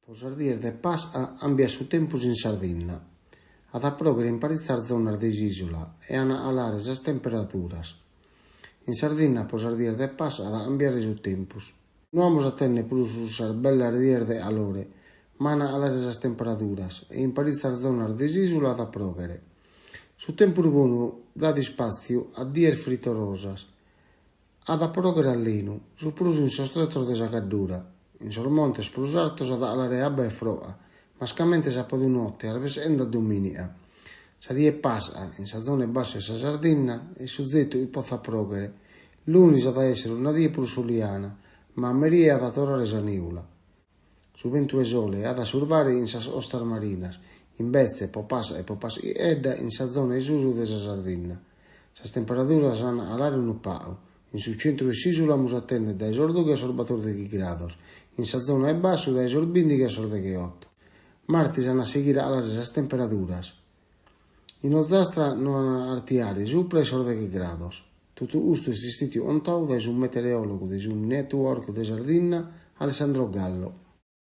Posardiere de pas ambia su tempus in Sardegna, ad approghere in parizzar zonas de isula e alare as temperaturas. In Sardegna posardiere de pas ad ambiare su tempus. Non amus a tenne plus usar bella ardiere de alore, mana alare as temperaturas e in parizzar zonas de isula ad approghere. Su tempus bonu dadi spaziu a dier fritorosas, ad approghere allinu, su prus in sostretos de sa caddura. In sos montes plus altos ad alare abba e froa, ma scamente sa podu notte, arbesenda dominia. Sa die pasa in sa zona basso de sa Sardegna e su zetu i poza approghere. L'unis ad essere una die plus soliana, ma a merie ad torrare sa niula. Su ventu e sole ad assurbare in sa ostas marinas, in bezze, popas e popas edda in sa zona isusu de sa Sardegna. Sas temperaturas an alare un pau. In su centru de s'isula amus a tenne dai sordughi a sorbatordighi grados, in sa zona e bassu dai sorbindighi a sordeghi 8. Martis an a seguire alare sas temperaturas. In Ozastra non an artiare supra e sordeghi grados. Tutu custu est istitiu ontou dai su meteorologu de su network de Sardegna Alessandro Gallo.